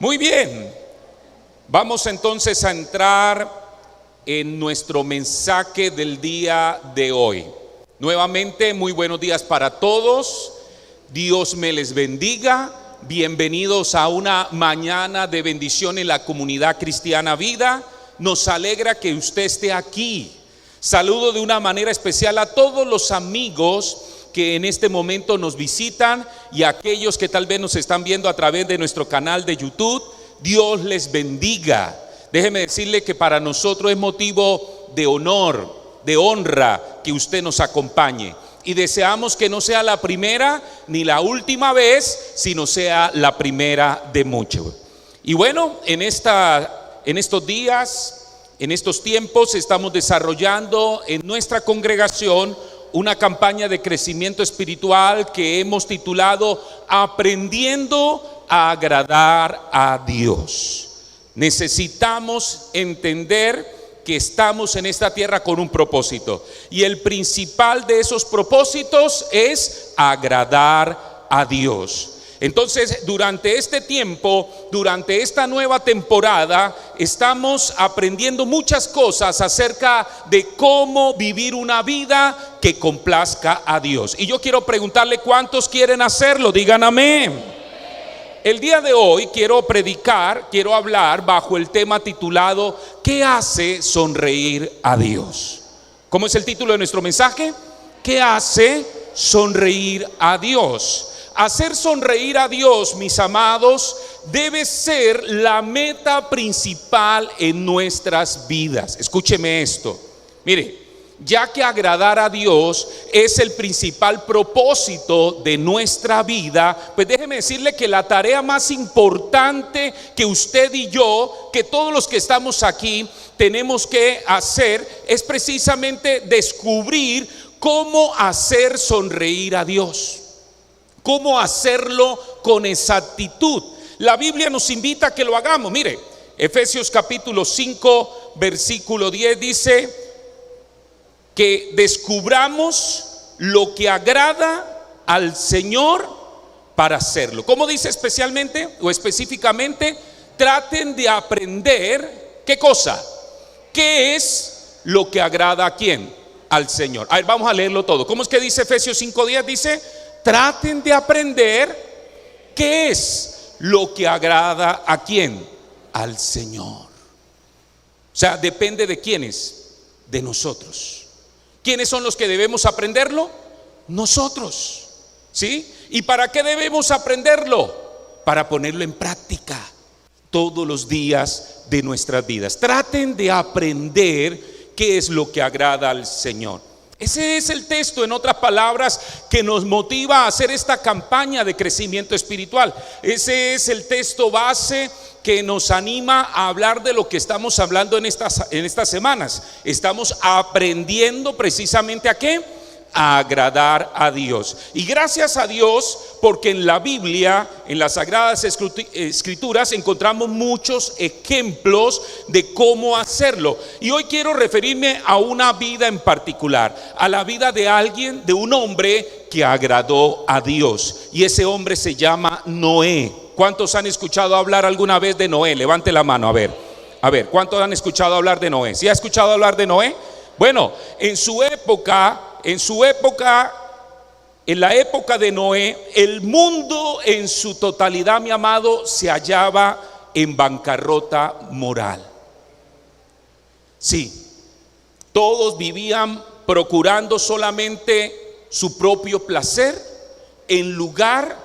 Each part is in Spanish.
Muy bien, vamos entonces a entrar en nuestro mensaje del día de hoy. Nuevamente, muy buenos días para todos. Dios me les bendiga. Bienvenidos a una mañana de bendición en la comunidad cristiana Vida. Nos alegra que usted esté aquí. Saludo de una manera especial a todos los amigos que en este momento nos visitan y a aquellos que tal vez nos están viendo a través de nuestro canal de YouTube. Dios les bendiga. Déjeme decirle que para nosotros es motivo de honor, de honra que usted nos acompañe. Y deseamos que no sea la primera ni la última vez, sino sea la primera de muchos. Y bueno, en estos días, en estos tiempos, estamos desarrollando en nuestra congregación una campaña de crecimiento espiritual que hemos titulado Aprendiendo a agradar a Dios. Necesitamos entender que estamos en esta tierra con un propósito, y el principal de esos propósitos es agradar a Dios. Entonces, durante este tiempo, durante esta nueva temporada, estamos aprendiendo muchas cosas acerca de cómo vivir una vida que complazca a Dios. Y yo quiero preguntarle, ¿cuántos quieren hacerlo? Digan amén. El día de hoy quiero hablar bajo el tema titulado ¿qué hace sonreír a Dios? ¿Cómo es el título de nuestro mensaje? ¿Qué hace sonreír a Dios? Hacer sonreír a Dios, mis amados, debe ser la meta principal en nuestras vidas. Escúcheme esto. Mire, ya que agradar a Dios es el principal propósito de nuestra vida, pues déjeme decirle que la tarea más importante que usted y yo, que todos los que estamos aquí tenemos que hacer, es precisamente descubrir cómo hacer sonreír a Dios. ¿Cómo hacerlo con exactitud? La Biblia nos invita a que lo hagamos. Mire, Efesios capítulo 5, versículo 10 dice que descubramos lo que agrada al Señor para hacerlo. ¿Cómo dice especialmente o específicamente? Traten de aprender, ¿qué cosa? ¿Qué es lo que agrada a quién? Al Señor. A ver, vamos a leerlo todo. ¿Cómo es que dice Efesios 5:10? Dice: traten de aprender qué es lo que agrada a quién, al Señor. O sea, depende de quiénes, de nosotros. ¿Quiénes son los que debemos aprenderlo? Nosotros, ¿sí? ¿Y para qué debemos aprenderlo? Para ponerlo en práctica todos los días de nuestras vidas. Traten de aprender qué es lo que agrada al Señor. Ese es el texto, en otras palabras, que nos motiva a hacer esta campaña de crecimiento espiritual. Ese es el texto base que nos anima a hablar de lo que estamos hablando en estas semanas. Estamos aprendiendo precisamente ¿a qué? A agradar a Dios. Y gracias a Dios, porque en la Biblia, en las Sagradas Escrituras, encontramos muchos ejemplos de cómo hacerlo. Y hoy quiero referirme a una vida en particular, a la vida de alguien, de un hombre que agradó a Dios. Y ese hombre se llama Noé. ¿Cuántos han escuchado hablar alguna vez de Noé? Levante la mano, a ver, ¿cuántos han escuchado hablar de Noé? ¿Sí ha escuchado hablar de Noé? Bueno, en la época de Noé, el mundo en su totalidad, mi amado, se hallaba en bancarrota moral. Sí, todos vivían procurando solamente su propio placer en lugar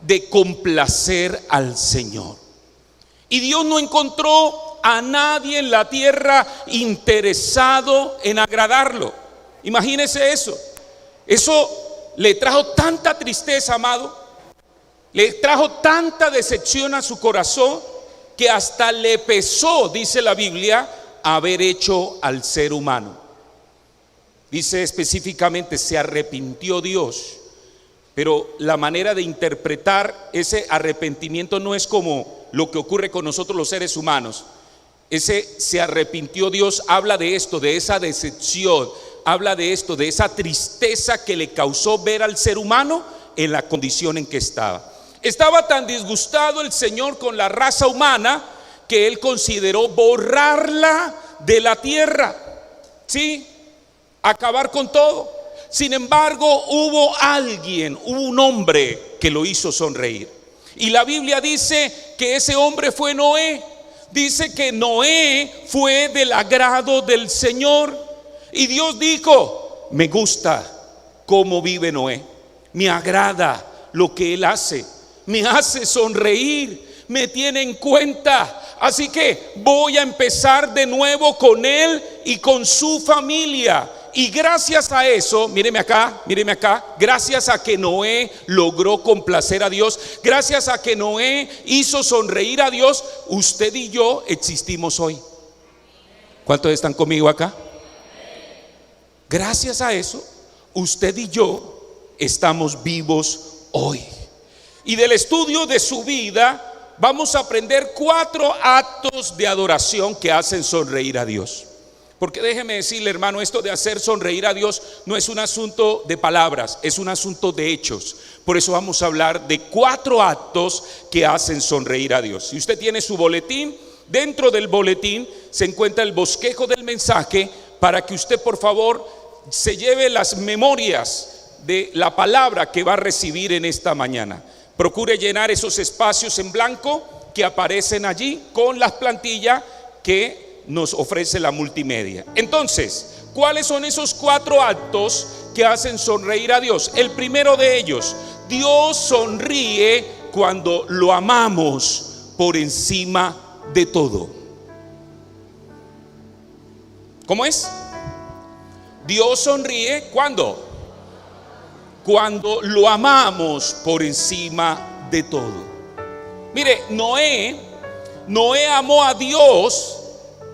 de complacer al Señor. Y Dios no encontró a nadie en la tierra interesado en agradarlo. Imagínese eso. Eso le trajo tanta tristeza, amado. Le trajo tanta decepción a su corazón que hasta le pesó, dice la Biblia, haber hecho al ser humano. Dice específicamente, se arrepintió Dios. Pero la manera de interpretar ese arrepentimiento no es como lo que ocurre con nosotros los seres humanos. Ese se arrepintió Dios habla de esto, de esa decepción, habla de esto, de esa tristeza que le causó ver al ser humano en la condición en que estaba. Estaba tan disgustado el Señor con la raza humana que Él consideró borrarla de la tierra, ¿sí? Acabar con todo. Sin embargo, hubo un hombre que lo hizo sonreír. Y la Biblia dice que ese hombre fue Noé. Dice que Noé fue del agrado del Señor. Y Dios dijo: me gusta cómo vive Noé, me agrada lo que él hace, me hace sonreír, me tiene en cuenta. Así que voy a empezar de nuevo con él y con su familia. Y gracias a eso, míreme acá, gracias a que Noé logró complacer a Dios, gracias a que Noé hizo sonreír a Dios, usted y yo existimos hoy. ¿Cuántos están conmigo acá? Gracias a eso, usted y yo estamos vivos hoy. Y del estudio de su vida vamos a aprender 4 actos de adoración que hacen sonreír a Dios. Porque déjeme decirle, hermano, esto de hacer sonreír a Dios no es un asunto de palabras, es un asunto de hechos. Por eso vamos a hablar de 4 actos que hacen sonreír a Dios. Si usted tiene su boletín, dentro del boletín se encuentra el bosquejo del mensaje para que usted, por favor, se lleve las memorias de la palabra que va a recibir en esta mañana. Procure llenar esos espacios en blanco que aparecen allí con las plantillas que nos ofrece la multimedia. Entonces, ¿cuáles son esos 4 actos que hacen sonreír a Dios? El primero de ellos: Dios sonríe cuando lo amamos por encima de todo. ¿Cómo es? Dios sonríe cuando lo amamos por encima de todo. Mire, Noé amó a Dios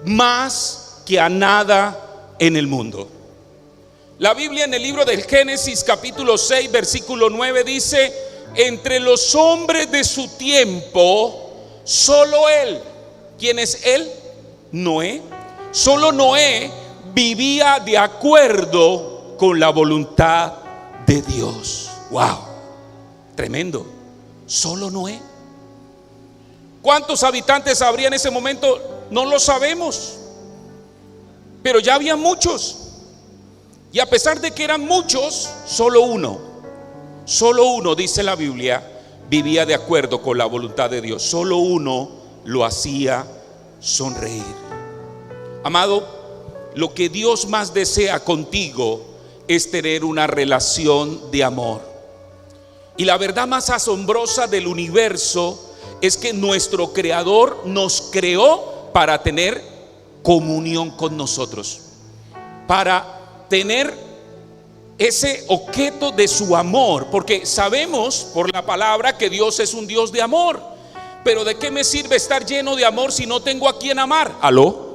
más que a nada en el mundo. La Biblia en el libro del Génesis capítulo 6 versículo 9 dice: entre los hombres de su tiempo, solo él. ¿Quién es él? Noé. Solo Noé vivía de acuerdo con la voluntad de Dios. Wow, tremendo. Solo Noé. ¿Cuántos habitantes habría en ese momento? No lo sabemos, pero ya había muchos. Y a pesar de que eran muchos, solo uno, dice la Biblia, vivía de acuerdo con la voluntad de Dios. Solo uno lo hacía sonreír. Amado, lo que Dios más desea contigo es tener una relación de amor. Y la verdad más asombrosa del universo es que nuestro Creador nos creó para tener comunión con nosotros, para tener ese objeto de su amor, porque sabemos por la palabra que Dios es un Dios de amor. Pero ¿de qué me sirve estar lleno de amor si no tengo a quien amar? ¿Aló?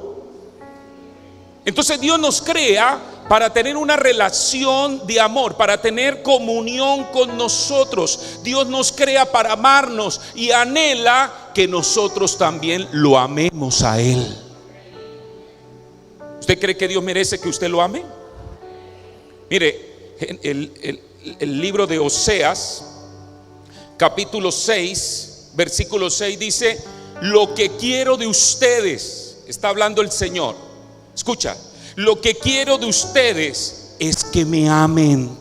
Entonces Dios nos crea para tener una relación de amor, para tener comunión con nosotros. Dios nos crea para amarnos y anhela que nosotros también lo amemos a Él. ¿Usted cree que Dios merece que usted lo ame? Mire, el libro de Oseas, capítulo 6, versículo 6 dice: lo que quiero de ustedes, está hablando el Señor, escucha, lo que quiero de ustedes es que me amen.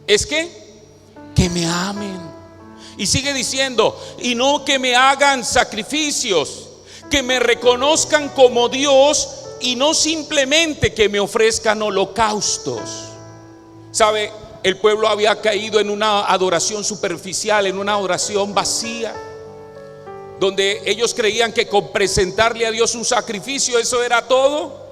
¿Es que me amen? Y sigue diciendo: y no que me hagan sacrificios, que me reconozcan como Dios y no simplemente que me ofrezcan holocaustos. ¿Sabe? El pueblo había caído en una adoración superficial, en una adoración vacía, donde ellos creían que con presentarle a Dios un sacrificio, eso era todo.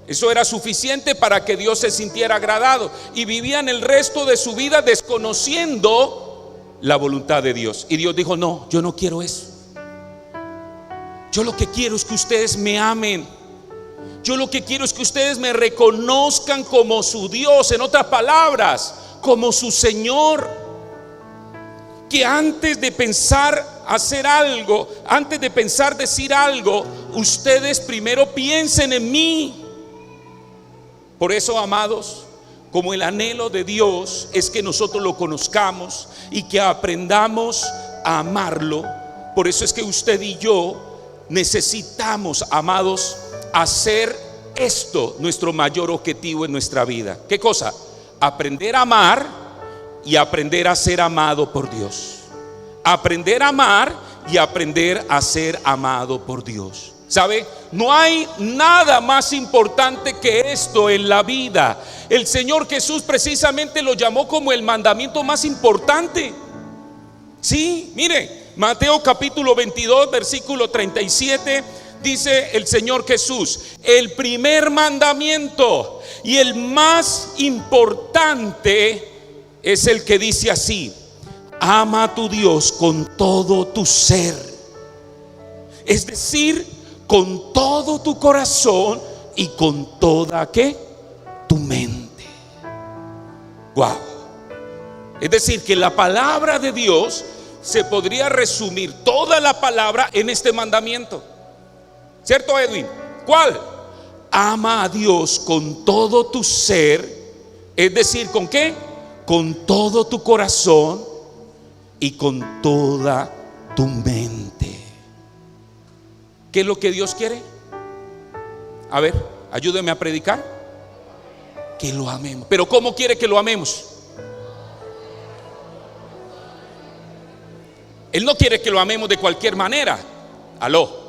Eso era suficiente para que Dios se sintiera agradado, y vivían el resto de su vida desconociendo la voluntad de Dios. Y Dios dijo: no, yo no quiero eso. Yo lo que quiero es que ustedes me amen. Yo lo que quiero es que ustedes me reconozcan como su Dios, en otras palabras, como su Señor. Que antes de pensar hacer algo, antes de pensar decir algo, ustedes primero piensen en mí. Por eso, amados, como el anhelo de Dios es que nosotros lo conozcamos y que aprendamos a amarlo. Por eso es que usted y yo necesitamos, amados, hacer esto nuestro mayor objetivo en nuestra vida. ¿Qué cosa? Aprender a amar y aprender a ser amado por Dios. Aprender a amar y aprender a ser amado por Dios. ¿Sabe? No hay nada más importante que esto en la vida. El Señor Jesús precisamente lo llamó como el mandamiento más importante. Sí, mire, Mateo capítulo 22, versículo 37, dice el Señor Jesús: el primer mandamiento y el más importante es el que dice así: ama a tu Dios con todo tu ser. Es decir, con todo tu corazón y con toda ¿qué? Tu mente. Wow. Es decir, que la palabra de Dios se podría resumir toda la palabra en este mandamiento. ¿Cierto, Edwin? ¿Cuál? Ama a Dios con todo tu ser. Es decir, ¿con qué? Con todo tu corazón y con toda tu mente. ¿Qué es lo que Dios quiere? A ver, ayúdeme a predicar. Que lo amemos. Pero ¿cómo quiere que lo amemos? Él no quiere que lo amemos de cualquier manera. Aló.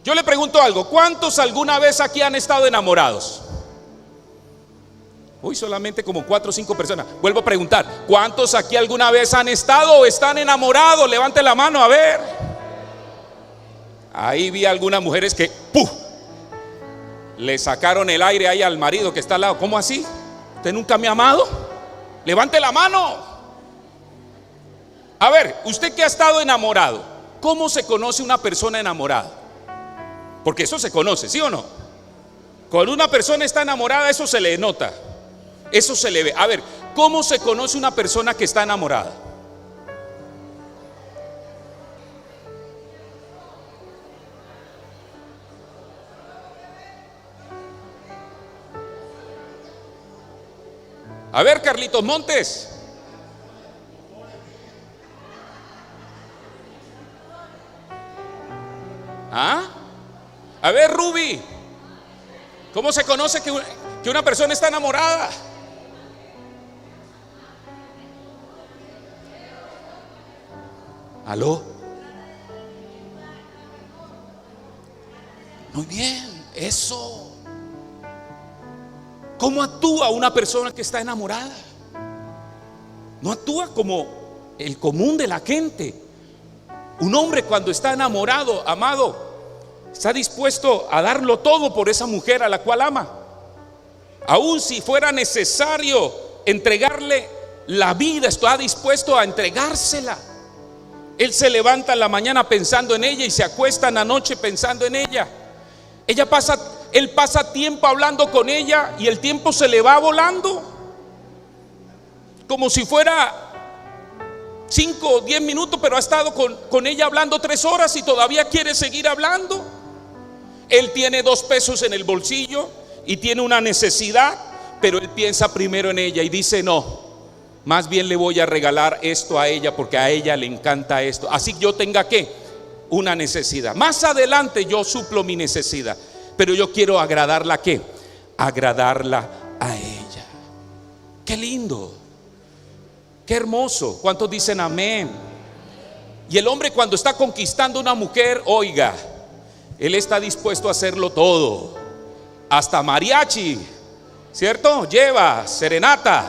Yo le pregunto algo: ¿cuántos alguna vez aquí han estado enamorados? Uy, solamente como 4 o 5 personas. Vuelvo a preguntar: ¿cuántos aquí alguna vez han estado o están enamorados? Levante la mano, a ver. Ahí vi algunas mujeres que ¡puf!, le sacaron el aire ahí al marido que está al lado. ¿Cómo así? ¿Usted nunca me ha amado? Levante la mano. A ver, usted que ha estado enamorado, ¿cómo se conoce una persona enamorada? Porque eso se conoce, ¿sí o no? Cuando una persona está enamorada, eso se le nota, eso se le ve. A ver, ¿cómo se conoce una persona que está enamorada? A ver, Carlitos Montes. ¿Ah? A ver, Ruby, ¿cómo se conoce que una persona está enamorada? ¿Aló? Muy bien, eso. ¿Cómo actúa una persona que está enamorada? No actúa como el común de la gente. Un hombre cuando está enamorado, amado, está dispuesto a darlo todo por esa mujer a la cual ama. Aún si fuera necesario entregarle la vida, está dispuesto a entregársela. Él se levanta en la mañana pensando en ella y se acuesta en la noche pensando en ella. Él pasa tiempo hablando con ella y el tiempo se le va volando, como si fuera 5 o 10 minutos, pero ha estado con ella hablando 3 horas y todavía quiere seguir hablando. Él tiene 2 pesos en el bolsillo y tiene una necesidad, pero él piensa primero en ella y dice: no, más bien le voy a regalar esto a ella porque a ella le encanta esto, así yo tenga que una necesidad. Más adelante yo suplo mi necesidad, pero yo quiero agradarla, ¿qué? Agradarla a ella. Qué lindo, qué hermoso. ¿Cuántos dicen amén? Y el hombre cuando está conquistando a una mujer, oiga, él está dispuesto a hacerlo todo, hasta mariachi, ¿cierto? Lleva serenata,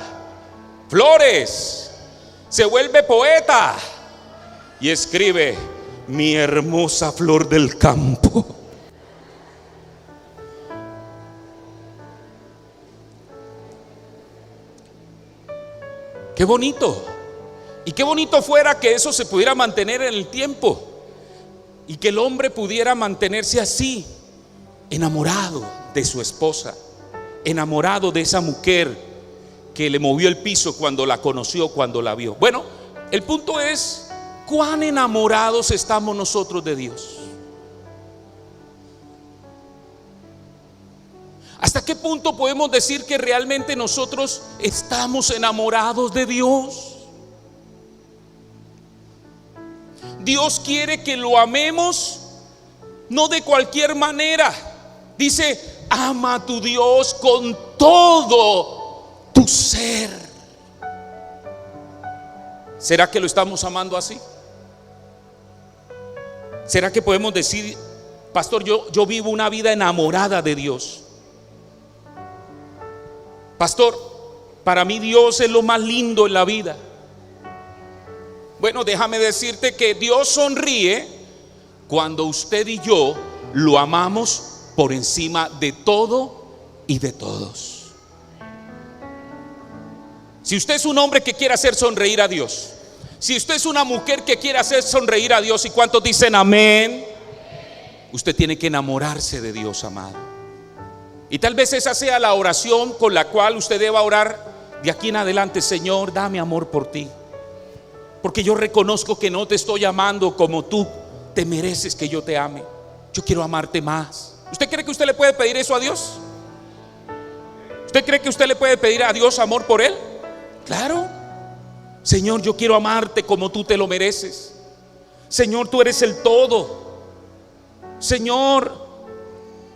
flores, se vuelve poeta y escribe: mi hermosa flor del campo. Qué bonito. Y qué bonito fuera que eso se pudiera mantener en el tiempo y que el hombre pudiera mantenerse así, enamorado de su esposa, enamorado de esa mujer que le movió el piso cuando la conoció, cuando la vio. Bueno, el punto es: ¿cuán enamorados estamos nosotros de Dios? ¿Hasta qué punto podemos decir que realmente nosotros estamos enamorados de Dios? Dios quiere que lo amemos, no de cualquier manera. Dice, ama a tu Dios con todo tu ser. ¿Será que lo estamos amando así? ¿Será que podemos decir, pastor, yo vivo una vida enamorada de Dios? Pastor, para mí Dios es lo más lindo en la vida. Bueno, déjame decirte que Dios sonríe cuando usted y yo lo amamos por encima de todo y de todos. Si usted es un hombre que quiere hacer sonreír a Dios, si usted es una mujer que quiere hacer sonreír a Dios, ¿y cuántos dicen amén? Usted tiene que enamorarse de Dios, amado. Y tal vez esa sea la oración con la cual usted deba orar de aquí en adelante. Señor, dame amor por ti, porque yo reconozco que no te estoy amando como tú te mereces que yo te ame. Yo quiero amarte más. ¿Usted cree que usted le puede pedir eso a Dios? ¿Usted cree que usted le puede pedir a Dios amor por él? Claro. Señor, yo quiero amarte como tú te lo mereces. Señor, tú eres el todo. Señor,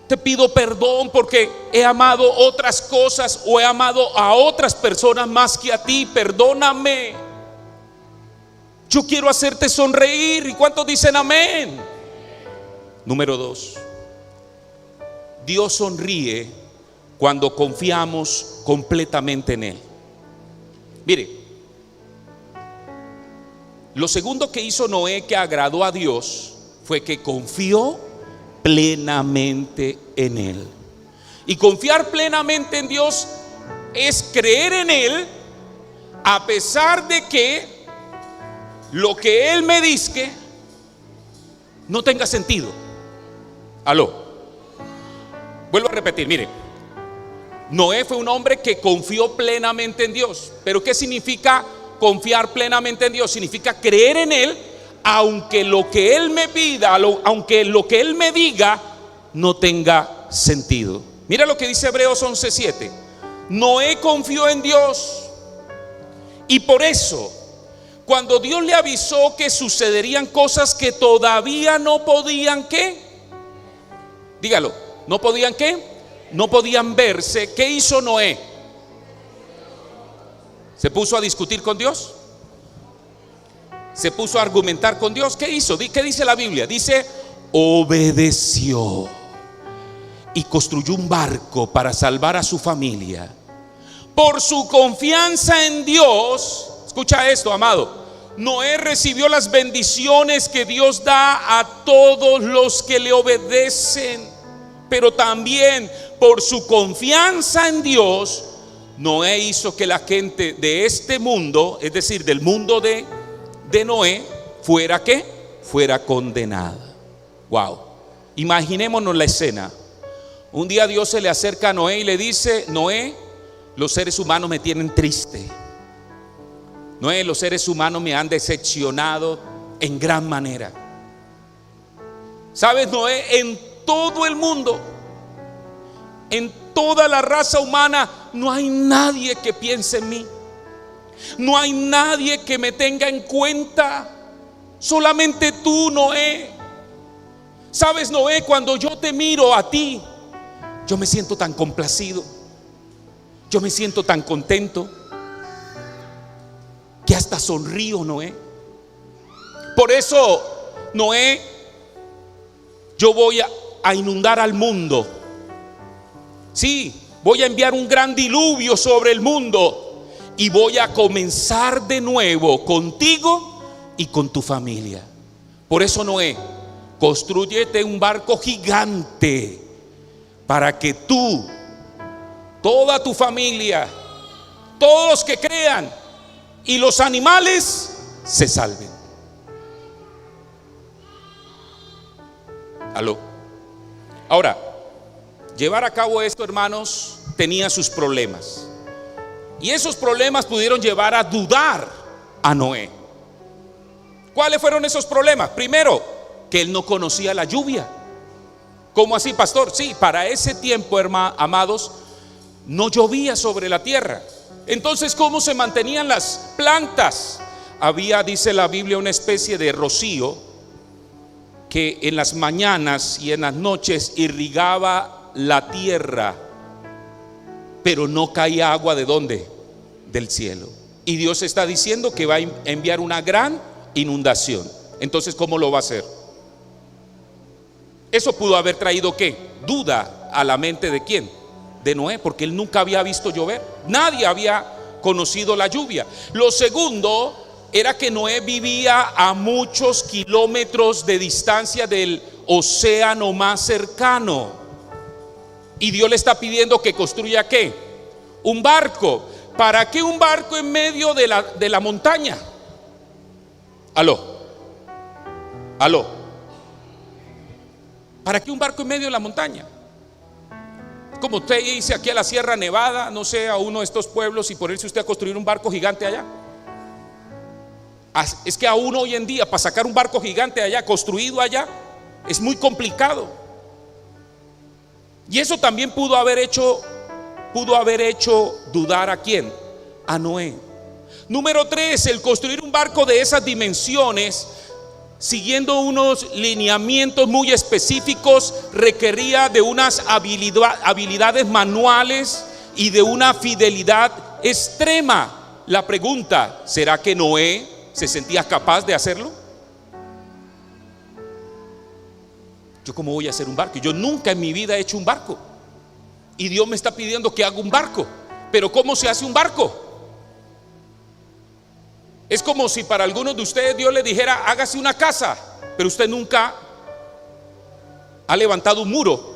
te pido perdón porque he amado otras cosas o he amado a otras personas más que a ti. Perdóname. Yo quiero hacerte sonreír. ¿Y cuántos dicen amén? Número 2. Dios sonríe cuando confiamos completamente en Él. Mire, lo segundo que hizo Noé que agradó a Dios fue que confió plenamente en Él. Y confiar plenamente en Dios es creer en Él a pesar de que lo que Él me dice no tenga sentido. Aló. Vuelvo a repetir, mire. Noé fue un hombre que confió plenamente en Dios. ¿Pero qué significa confiar plenamente en Dios? Significa creer en Él, aunque lo que Él me pida, aunque lo que Él me diga no tenga sentido. Mira lo que dice Hebreos 11:7. Noé confió en Dios, y por eso, cuando Dios le avisó que sucederían cosas que todavía no podían, ¿qué? Dígalo, ¿no podían qué? No podían verse. ¿Qué hizo Noé? ¿Se puso a discutir con Dios? ¿Se puso a argumentar con Dios? ¿Qué hizo? ¿Qué dice la Biblia? Dice, obedeció y construyó un barco para salvar a su familia. Por su confianza en Dios, escucha esto, amado, Noé recibió las bendiciones que Dios da a todos los que le obedecen. Pero también por su confianza en Dios, Noé hizo que la gente de este mundo, es decir, del mundo de Noé, fuera ¿qué? Fuera condenada. Wow. Imaginémonos la escena. Un día Dios se le acerca a Noé y le dice: Noé, los seres humanos me tienen triste. Noé, los seres humanos me han decepcionado en gran manera. ¿Sabes, Noé? En todo el mundo, en toda la raza humana, no hay nadie que piense en mí. No hay nadie que me tenga en cuenta. Solamente tú, Noé. ¿Sabes, Noé? Cuando yo te miro a ti, yo me siento tan complacido, yo me siento tan contento, que hasta sonrío, Noé. Por eso, Noé, yo voy a inundar al mundo. Sí, voy a enviar un gran diluvio sobre el mundo y voy a comenzar de nuevo contigo y con tu familia. Por eso, Noé, constrúyete un barco gigante para que tú, toda tu familia, todos los que crean y los animales se salven. Aló. Ahora, llevar a cabo esto, hermanos, tenía sus problemas. Y esos problemas pudieron llevar a dudar a Noé. ¿Cuáles fueron esos problemas? Primero, que él no conocía la lluvia. ¿Cómo así, pastor? Sí, para ese tiempo, amados, no llovía sobre la tierra. Entonces, ¿cómo se mantenían las plantas? Había, dice la Biblia, una especie de rocío que en las mañanas y en las noches irrigaba la tierra, pero no caía agua. ¿De dónde? Del cielo. Y Dios está diciendo que va a enviar una gran inundación. Entonces, ¿cómo lo va a hacer? Eso pudo haber traído ¿qué? Duda a la mente de ¿quién? De Noé, porque él nunca había visto llover. Nadie había conocido la lluvia. Lo segundo era que Noé vivía a muchos kilómetros de distancia del océano más cercano. Y Dios le está pidiendo que construya ¿qué? Un barco. ¿Para qué un barco en medio de la montaña? Aló. ¿Para qué un barco en medio de la montaña? Como usted dice aquí a la Sierra Nevada, no sé, a uno de estos pueblos, y ponerse usted a construir un barco gigante allá. Es que aún hoy en día, para sacar un barco gigante allá, construido allá, es muy complicado. Y eso también pudo haber hecho dudar ¿a quién? A Noé. Número 3, el construir un barco de esas dimensiones, siguiendo unos lineamientos muy específicos, requería de unas habilidades manuales y de una fidelidad extrema. La pregunta, ¿será que Noé se sentía capaz de hacerlo? ¿Yo cómo voy a hacer un barco? Yo nunca en mi vida he hecho un barco, y Dios me está pidiendo que haga un barco. Pero ¿cómo se hace un barco? Es como si para algunos de ustedes Dios le dijera: hágase una casa, pero usted nunca ha levantado un muro,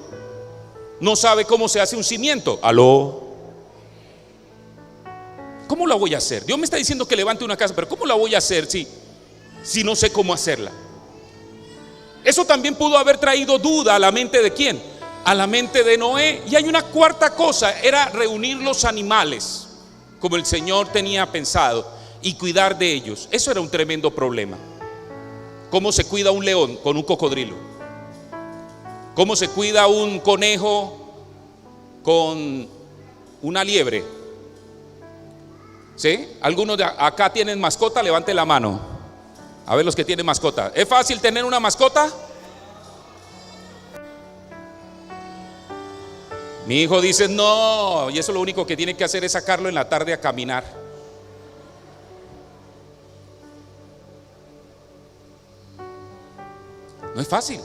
no sabe cómo se hace un cimiento. Aló. ¿Cómo la voy a hacer? Dios me está diciendo que levante una casa, pero ¿cómo la voy a hacer si no sé cómo hacerla? Eso también pudo haber traído duda a la mente de ¿quién? A la mente de Noé. Y hay una cuarta cosa, era reunir los animales como el Señor tenía pensado y cuidar de ellos. Eso era un tremendo problema. ¿Cómo se cuida un león con un cocodrilo? ¿Cómo se cuida un conejo con una liebre? ¿Sí? ¿Algunos de acá tienen mascota? Levante la mano. A ver los que tienen mascota. ¿Es fácil tener una mascota? Mi hijo dice no, y eso lo único que tiene que hacer es sacarlo en la tarde a caminar. No es fácil.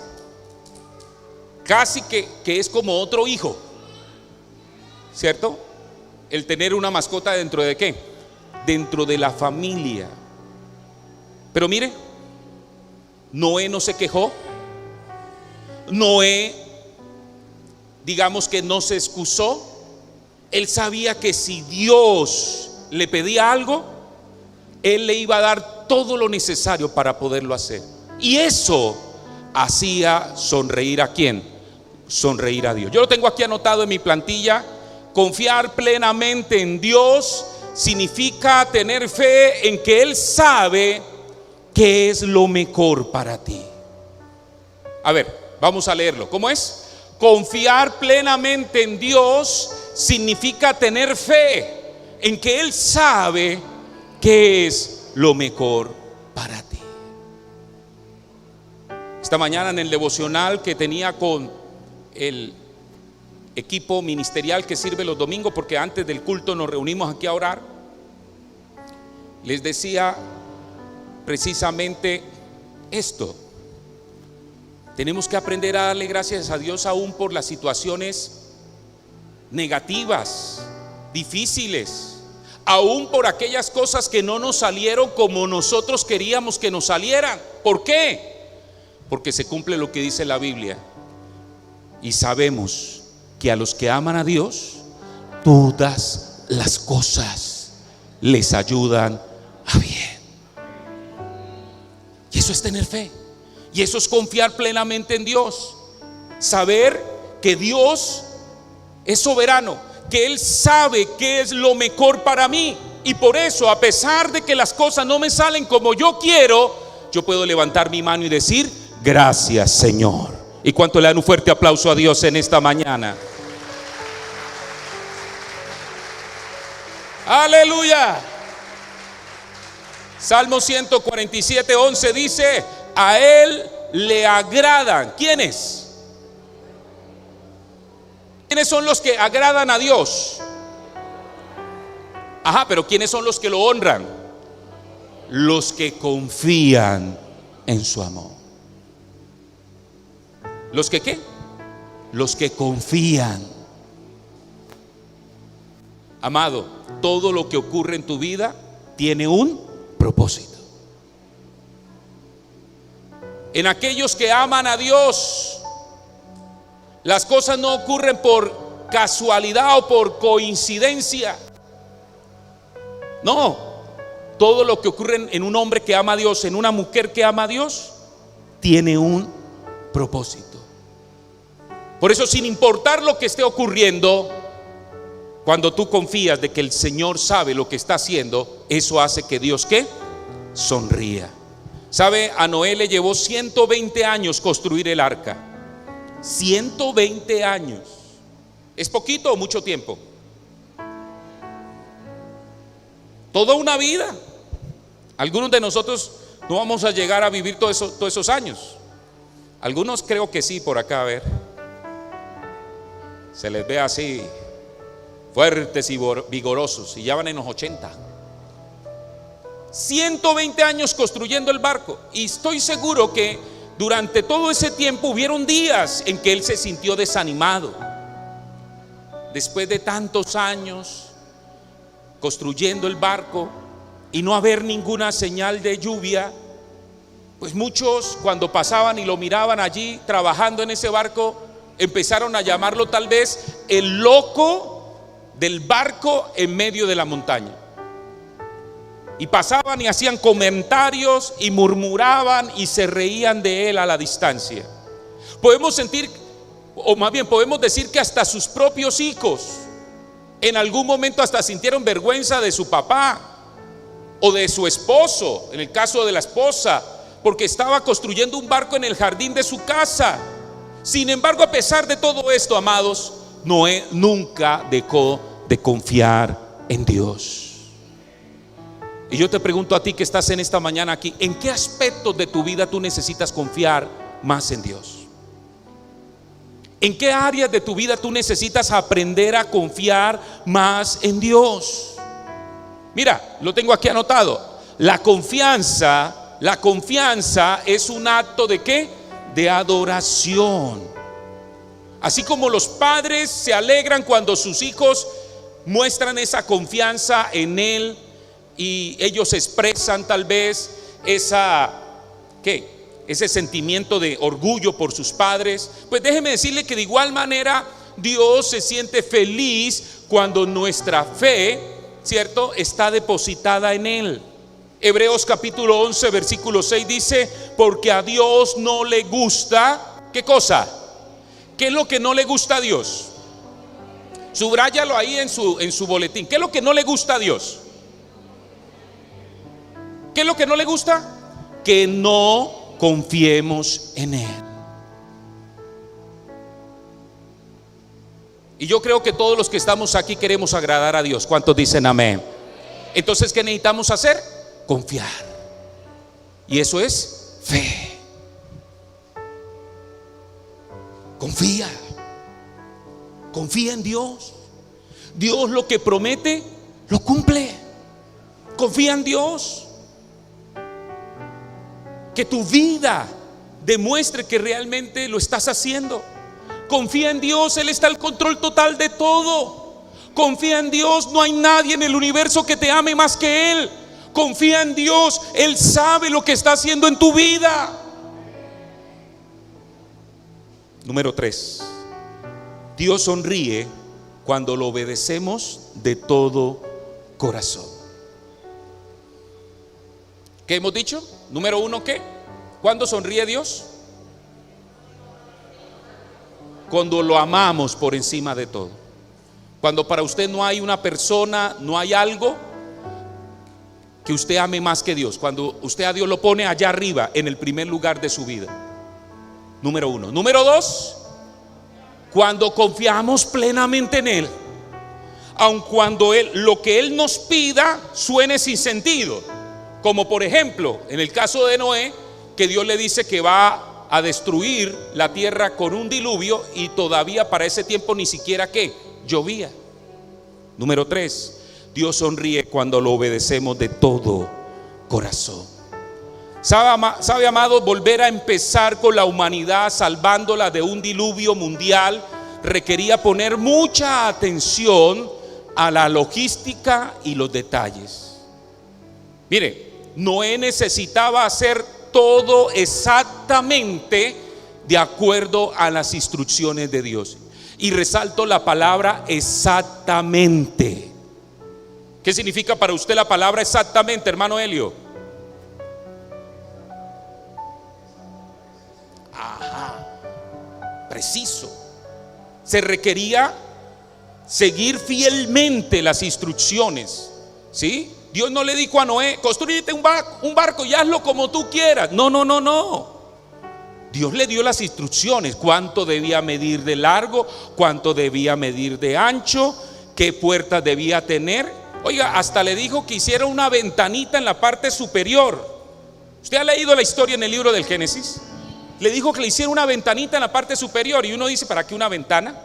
Casi que es como otro hijo, ¿cierto? El tener una mascota dentro de ¿qué? Dentro de la familia. Pero mire, Noé no se quejó. Noé, digamos que no se excusó. Él sabía que si Dios le pedía algo, Él le iba a dar todo lo necesario para poderlo hacer. Y eso hacía sonreír ¿a quién? Sonreír a Dios. Yo lo tengo aquí anotado en mi plantilla. Confiar plenamente en Dios significa tener fe en que Él sabe qué es lo mejor para ti. A ver, vamos a leerlo. ¿Cómo es? Confiar plenamente en Dios significa tener fe en que Él sabe qué es lo mejor para ti. Esta mañana en el devocional que tenía con el equipo ministerial que sirve los domingos, porque antes del culto nos reunimos aquí a orar, les decía precisamente esto: tenemos que aprender a darle gracias a Dios aún por las situaciones negativas, difíciles, aún por aquellas cosas que no nos salieron como nosotros queríamos que nos salieran. ¿Por qué? Porque se cumple lo que dice la Biblia, y sabemos que a los que aman a Dios, todas las cosas les ayudan a bien. Y eso es tener fe, y eso es confiar plenamente en Dios. Saber que Dios es soberano, que Él sabe qué es lo mejor para mí, y por eso, a pesar de que las cosas no me salen como yo quiero, yo puedo levantar mi mano y decir: gracias, Señor, ¿Y cuánto le dan un fuerte aplauso a Dios en esta mañana? Aleluya. Salmo 147, 11 dice: a Él le agradan. ¿Quiénes? ¿Quiénes son los que agradan a Dios? Ajá, pero ¿quiénes son los que lo honran? Los que confían en su amor. ¿Los que qué? Los que confían. Amado, todo lo que ocurre en tu vida tiene un propósito. En aquellos que aman a Dios, las cosas no ocurren por casualidad o por coincidencia. No, todo lo que ocurre en un hombre que ama a Dios, en una mujer que ama a Dios, tiene un propósito. Por eso, sin importar lo que esté ocurriendo, cuando tú confías de que el Señor sabe lo que está haciendo, eso hace que Dios ¿qué? Sonría. ¿Sabe? A Noé le llevó 120 años construir el arca. 120 años. ¿Es poquito o mucho tiempo? Toda una vida. Algunos de nosotros no vamos a llegar a vivir todos esos años. Algunos creo que sí, por acá, a ver. Se les ve así fuertes y vigorosos, y ya van en los 80. 120 años construyendo el barco. Y estoy seguro que durante todo ese tiempo hubieron días en que él se sintió desanimado. Después de tantos años construyendo el barco y no haber ninguna señal de lluvia, pues muchos, cuando pasaban y lo miraban allí trabajando en ese barco, empezaron a llamarlo tal vez el loco del barco en medio de la montaña. Y pasaban y hacían comentarios y murmuraban y se reían de él a la distancia. Podemos sentir, o más bien podemos decir, que hasta sus propios hijos en algún momento hasta sintieron vergüenza de su papá o de su esposo, en el caso de la esposa, porque estaba construyendo un barco en el jardín de su casa. Sin embargo, a pesar de todo esto, amados, Noé nunca dejó de confiar en Dios. Y yo te pregunto a ti que estás en esta mañana aquí, ¿en qué aspectos de tu vida tú necesitas confiar más en Dios? ¿En qué áreas de tu vida tú necesitas aprender a confiar más en Dios? Mira, lo tengo aquí anotado. La confianza es un acto ¿de qué? De adoración. Así como los padres se alegran cuando sus hijos muestran esa confianza en Él y ellos expresan tal vez ese sentimiento de orgullo por sus padres, pues déjeme decirle que de igual manera Dios se siente feliz cuando nuestra fe, ¿cierto?, está depositada en Él. Hebreos capítulo 11 versículo 6 dice: porque a Dios no le gusta, ¿qué cosa? ¿Qué es lo que no le gusta a Dios? Subráyalo ahí en su boletín. ¿Qué es lo que no le gusta a Dios? ¿Qué es lo que no le gusta? Que no confiemos en Él. Y yo creo que todos los que estamos aquí queremos agradar a Dios. ¿Cuántos dicen amén? Entonces, ¿qué necesitamos hacer? Confiar. Y eso es fe. Confía. Confía en Dios. Dios lo que promete, lo cumple. Confía en Dios. Que tu vida demuestre que realmente lo estás haciendo. Confía en Dios, Él está al control total de todo. Confía en Dios, no hay nadie en el universo que te ame más que Él. Confía en Dios, Él sabe lo que está haciendo en tu vida. Número 3. Dios sonríe cuando lo obedecemos de todo corazón. ¿Qué hemos dicho? Número 1, ¿qué? ¿Cuándo sonríe Dios? Cuando lo amamos por encima de todo. Cuando para usted no hay una persona, no hay algo que usted ame más que Dios. Cuando usted a Dios lo pone allá arriba, en el primer lugar de su vida. Número uno. Número dos, cuando confiamos plenamente en Él, aun cuando lo que Él nos pida suene sin sentido, como por ejemplo en el caso de Noé, que Dios le dice que va a destruir la tierra con un diluvio y todavía para ese tiempo ni siquiera que llovía. Número tres, Dios sonríe cuando lo obedecemos de todo corazón. ¿Sabe, amado? Volver a empezar con la humanidad, salvándola de un diluvio mundial, requería poner mucha atención a la logística y los detalles. Mire, Noé necesitaba hacer todo exactamente de acuerdo a las instrucciones de Dios. Y resalto la palabra exactamente. ¿Qué significa para usted la palabra exactamente, hermano Helio? Preciso. Se requería seguir fielmente las instrucciones, ¿sí? Dios no le dijo a Noé: construyete un barco y hazlo como tú quieras. No. Dios le dio las instrucciones: cuánto debía medir de largo, cuánto debía medir de ancho, qué puertas debía tener. Oiga, hasta le dijo que hiciera una ventanita en la parte superior. ¿Usted ha leído la historia en el libro del Génesis? Le dijo que le hiciera una ventanita en la parte superior. Y uno dice: ¿para qué una ventana?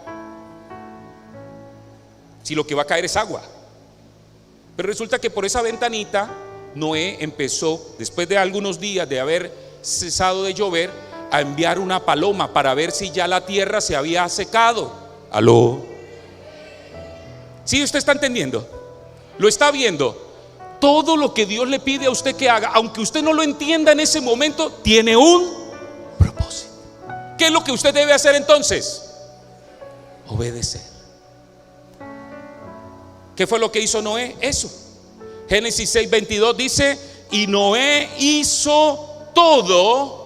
Si lo que va a caer es agua. Pero resulta que por esa ventanita Noé empezó, después de algunos días de haber cesado de llover, a enviar una paloma para ver si ya la tierra se había secado. ¿Aló? ¿Sí usted está entendiendo? ¿Lo está viendo? Todo lo que Dios le pide a usted que haga, aunque usted no lo entienda en ese momento, tiene un propósito. ¿Qué es lo que usted debe hacer entonces? Obedecer. ¿Qué fue lo que hizo Noé? Eso. Génesis 6:22 dice: y Noé hizo todo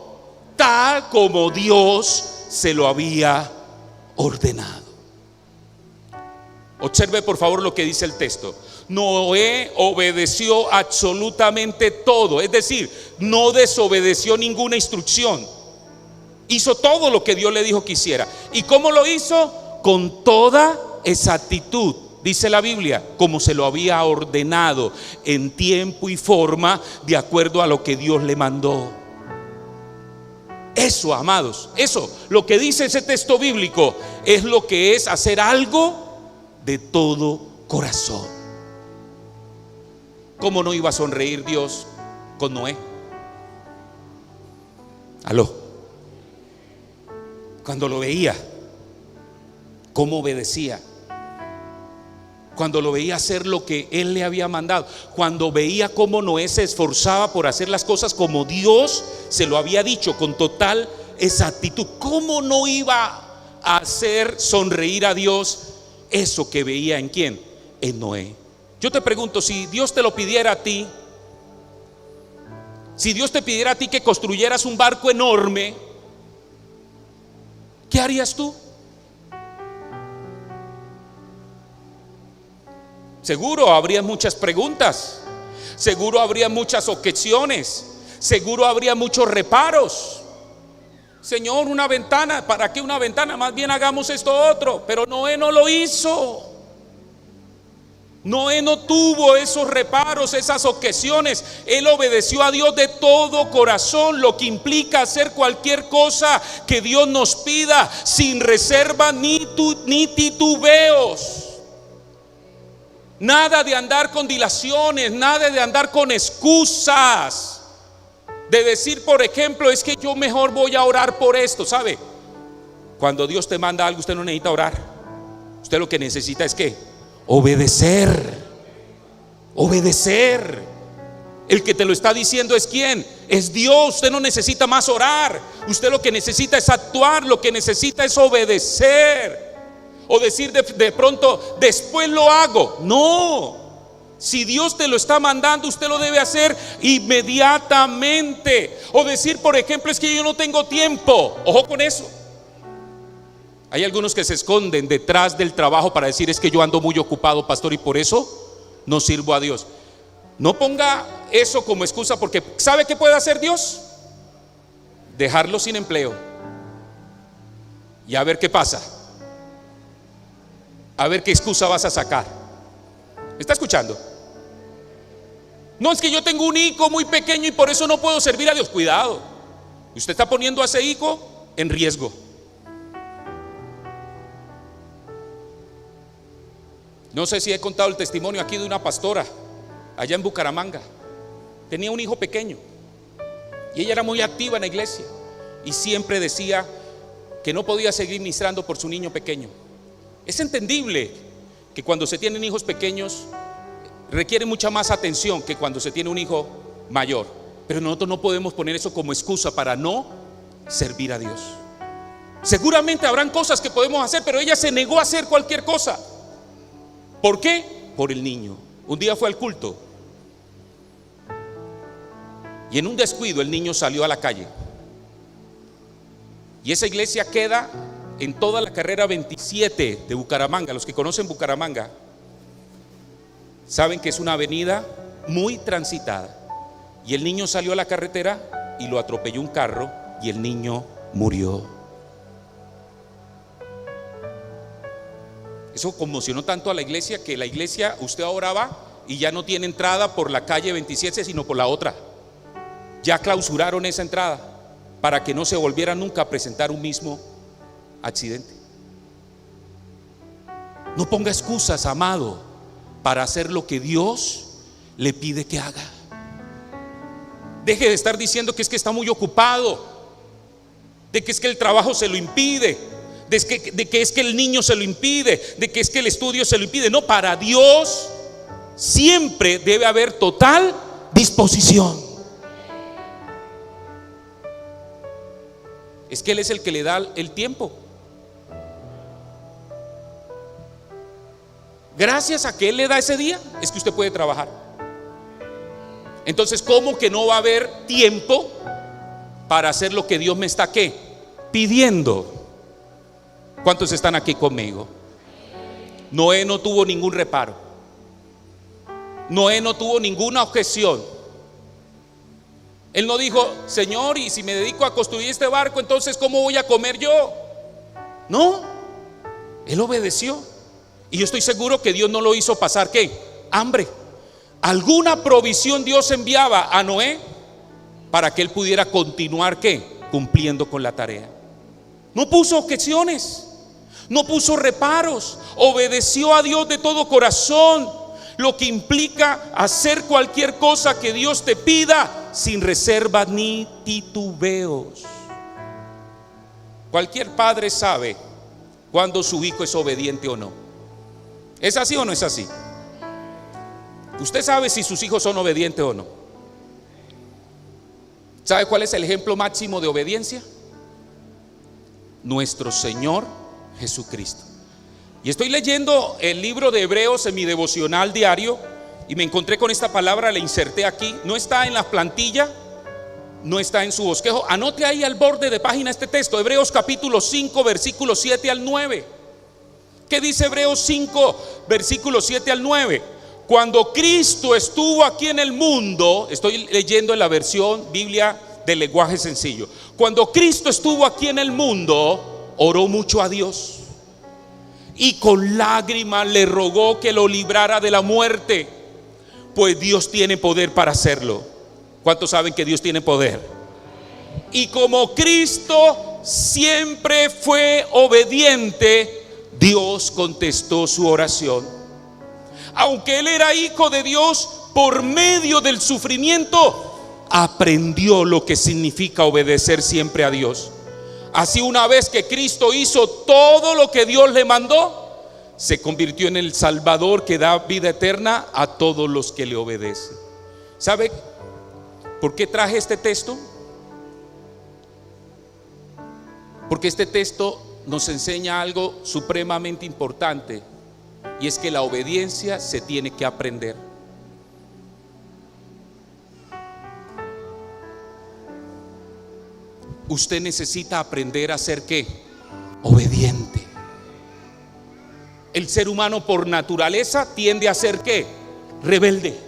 tal como Dios se lo había ordenado. Observe por favor lo que dice el texto. Noé obedeció absolutamente todo, es decir, no desobedeció ninguna instrucción. Hizo todo lo que Dios le dijo que hiciera. ¿Y cómo lo hizo? Con toda exactitud, dice la Biblia, como se lo había ordenado, en tiempo y forma, de acuerdo a lo que Dios le mandó. Eso, amados, eso, lo que dice ese texto bíblico, es lo que es hacer algo de todo corazón. ¿Cómo no iba a sonreír Dios con Noé? Aló. Cuando lo veía, cómo obedecía. Cuando lo veía hacer lo que Él le había mandado. Cuando veía cómo Noé se esforzaba por hacer las cosas como Dios se lo había dicho, con total exactitud. ¿Cómo no iba a hacer sonreír a Dios eso que veía en quién? En Noé. Yo te pregunto, si Dios te lo pidiera a ti, si Dios te pidiera a ti que construyeras un barco enorme, ¿qué harías tú? Seguro habría muchas preguntas, seguro habría muchas objeciones, seguro habría muchos reparos. Señor, una ventana, ¿para qué una ventana? Más bien hagamos esto otro. Pero Noé no lo hizo. Noé no tuvo esos reparos, esas objeciones. Él obedeció a Dios de todo corazón, lo que implica hacer cualquier cosa que Dios nos pida, sin reserva ni titubeos. Nada de andar con dilaciones, nada de andar con excusas. De decir, por ejemplo, es que yo mejor voy a orar por esto. ¿Sabe? Cuando Dios te manda algo, usted no necesita orar. Usted lo que necesita es ¿qué? Obedecer. Obedecer. El que te lo está diciendo es ¿quién? Es Dios. Usted no necesita más orar. Usted lo que necesita es actuar. Lo que necesita es obedecer. O decir de pronto, después lo hago. No. Si Dios te lo está mandando, usted lo debe hacer inmediatamente. O decir, por ejemplo, es que yo no tengo tiempo. Ojo con eso. Hay algunos que se esconden detrás del trabajo para decir, es que yo ando muy ocupado, pastor, y por eso no sirvo a Dios. No ponga eso como excusa, porque ¿sabe qué puede hacer Dios? Dejarlo sin empleo. y a ver qué pasa, a ver qué excusa vas a sacar. ¿Me está escuchando? No, es que yo tengo un hijo muy pequeño y por eso no puedo servir a Dios. Cuidado, usted está poniendo a ese hijo en riesgo. No sé si he contado el testimonio aquí de una pastora allá en Bucaramanga. Tenía un hijo pequeño y ella era muy activa en la iglesia y siempre decía que no podía seguir ministrando por su niño pequeño. Es entendible que cuando se tienen hijos pequeños requiere mucha más atención que cuando se tiene un hijo mayor, pero nosotros no podemos poner eso como excusa para no servir a Dios. Seguramente habrán cosas que podemos hacer, pero ella se negó a hacer cualquier cosa. ¿Por qué? Por el niño. Un día fue al culto y en un descuido el niño salió a la calle. Y esa iglesia queda en toda la carrera 27 de Bucaramanga. Los que conocen Bucaramanga saben que es una avenida muy transitada. Y el niño salió a la carretera y lo atropelló un carro y el niño murió. Eso conmocionó tanto a la iglesia que la iglesia, usted ahora va y ya no tiene entrada por la calle 27 sino por la otra. Ya clausuraron esa entrada para que no se volviera nunca a presentar un mismo accidente. No ponga excusas, amado, para hacer lo que Dios le pide que haga. Deje de estar diciendo que es que está muy ocupado, de que es que el trabajo se lo impide, de que es que el niño se lo impide, de que es que el estudio se lo impide. No, para Dios siempre debe haber total disposición. Es que Él es el que le da el tiempo. Gracias a que Él le da ese día, es que usted puede trabajar. Entonces, ¿cómo que no va a haber tiempo para hacer lo que Dios me está ¿qué? Pidiendo? ¿Cuántos están aquí conmigo? Noé no tuvo ningún reparo. Noé no tuvo ninguna objeción. Él no dijo: Señor, y si me dedico a construir este barco, entonces ¿cómo voy a comer yo? No, él obedeció. Y yo estoy seguro que Dios no lo hizo pasar ¿qué? Hambre. Alguna provisión Dios enviaba a Noé para que él pudiera continuar ¿qué? Cumpliendo con la tarea. No puso objeciones, no puso reparos, obedeció a Dios de todo corazón, lo que implica hacer cualquier cosa que Dios te pida sin reservas ni titubeos. Cualquier padre sabe cuando su hijo es obediente o no. ¿Es así o no es así? Usted sabe si sus hijos son obedientes o no. ¿Sabe cuál es el ejemplo máximo de obediencia? Nuestro Señor Jesucristo. Y estoy leyendo el libro de Hebreos en mi devocional diario y me encontré con esta palabra, la inserté aquí. No está en la plantilla, no está en su bosquejo. Anote ahí al borde de página este texto, Hebreos capítulo 5, versículos 7 al 9. ¿Qué dice Hebreos 5, versículos 7 al 9? Cuando Cristo estuvo aquí en el mundo, estoy leyendo en la versión Biblia del lenguaje sencillo. Cuando Cristo estuvo aquí en el mundo, oró mucho a Dios y con lágrimas le rogó que lo librara de la muerte, pues Dios tiene poder para hacerlo. ¿Cuántos saben que Dios tiene poder? Y como Cristo siempre fue obediente, Dios contestó su oración. Aunque Él era hijo de Dios, por medio del sufrimiento aprendió lo que significa obedecer siempre a Dios. Así, una vez que Cristo hizo todo lo que Dios le mandó, se convirtió en el Salvador que da vida eterna a todos los que le obedecen. ¿Sabe por qué traje este texto? Porque este texto nos enseña algo supremamente importante, y es que la obediencia se tiene que aprender. Usted necesita aprender a ser ¿qué? Obediente. El ser humano por naturaleza tiende a ser ¿qué? Rebelde.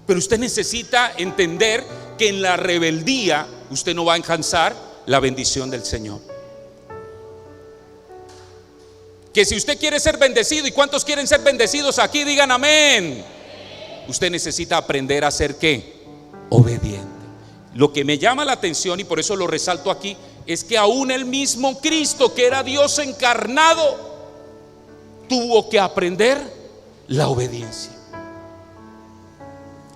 Pero usted necesita entender que en la rebeldía usted no va a alcanzar la bendición del Señor. Que si usted quiere ser bendecido, ¿y cuántos quieren ser bendecidos aquí? Digan amén. Usted necesita aprender a ser ¿qué? Obediente. Lo que me llama la atención, y por eso lo resalto aquí, es que aún el mismo Cristo, que era Dios encarnado, tuvo que aprender la obediencia.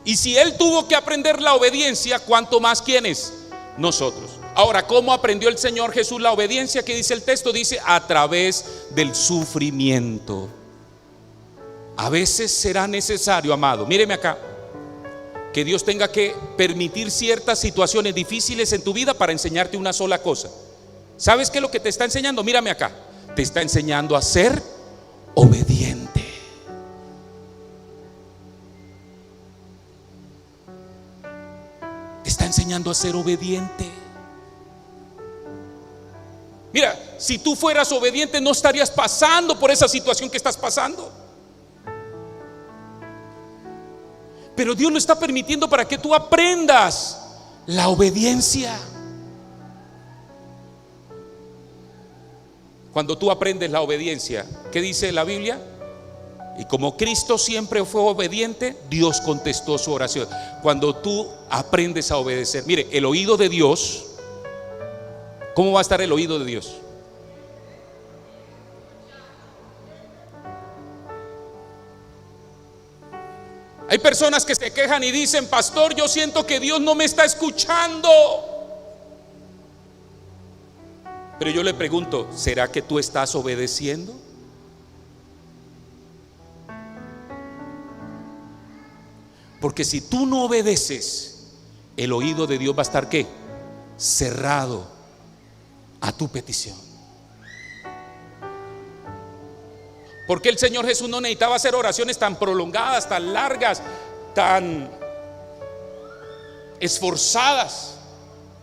Y si Él tuvo que aprender la obediencia, ¿cuánto más quiénes? Nosotros. Ahora, ¿cómo aprendió el Señor Jesús la obediencia? ¿Qué dice el texto? Dice, a través del sufrimiento. A veces será necesario, amado, míreme acá, que Dios tenga que permitir ciertas situaciones difíciles en tu vida para enseñarte una sola cosa. ¿Sabes qué es lo que te está enseñando? Mírame acá. Te está enseñando a ser obediente. Te está enseñando a ser obediente. Mira, si tú fueras obediente, no estarías pasando por esa situación que estás pasando. Pero Dios lo está permitiendo para que tú aprendas la obediencia. Cuando tú aprendes la obediencia, ¿qué dice la Biblia? Y como Cristo siempre fue obediente, Dios contestó su oración. Cuando tú aprendes a obedecer, mire, el oído de Dios, ¿cómo va a estar el oído de Dios? Hay personas que se quejan y dicen, pastor, yo siento que Dios no me está escuchando. Pero yo le pregunto, ¿será que tú estás obedeciendo? Porque si tú no obedeces, el oído de Dios va a estar ¿qué? Cerrado a tu petición. Porque el Señor Jesús no necesitaba hacer oraciones tan prolongadas, tan largas, tan esforzadas.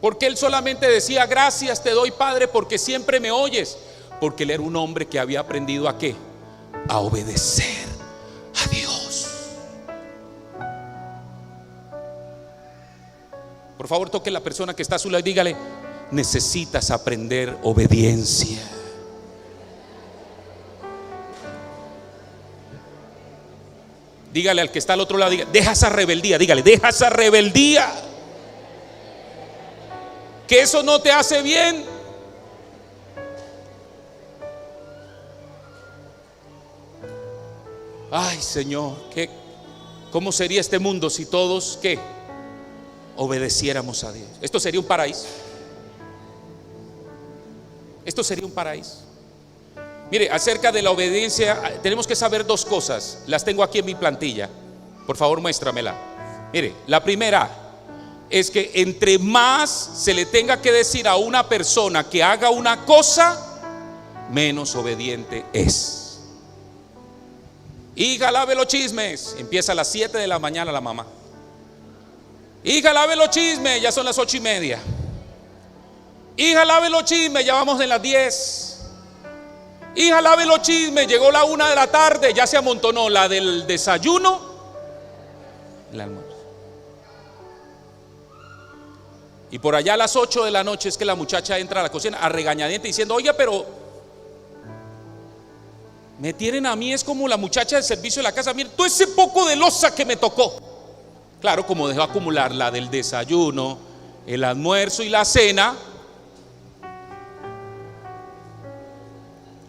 Porque Él solamente decía, gracias te doy, Padre, porque siempre me oyes. Porque Él era un hombre que había aprendido ¿a qué? A obedecer a Dios. Por favor, toque a la persona que está a su lado y dígale, necesitas aprender obediencia. Dígale al que está al otro lado, diga, deja esa rebeldía, dígale, deja esa rebeldía. Que eso no te hace bien. Ay, Señor, ¿cómo sería este mundo si todos ¿qué? Obedeciéramos a Dios? Esto sería un paraíso. Esto sería un paraíso. Mire, acerca de la obediencia tenemos que saber dos cosas. Las tengo aquí en mi plantilla. Por favor, muéstramela. Mire, la primera es que entre más se le tenga que decir a una persona que haga una cosa, menos obediente es. Hija, lave los chismes. Empieza a las 7 de la mañana la mamá. Hija, lave los chismes. Ya son las 8:30. Hija, lave los chismes. Ya vamos en las 10. Hija, lave los chismes. Llegó la 1 de la tarde. Ya se amontonó la del desayuno, el almuerzo. Y por allá a las 8 de la noche es que la muchacha entra a la cocina a regañadientes diciendo, oiga, pero me tienen a mí, es como la muchacha del servicio de la casa. Mira, todo ese poco de loza que me tocó. Claro, como dejó acumular la del desayuno, el almuerzo y la cena.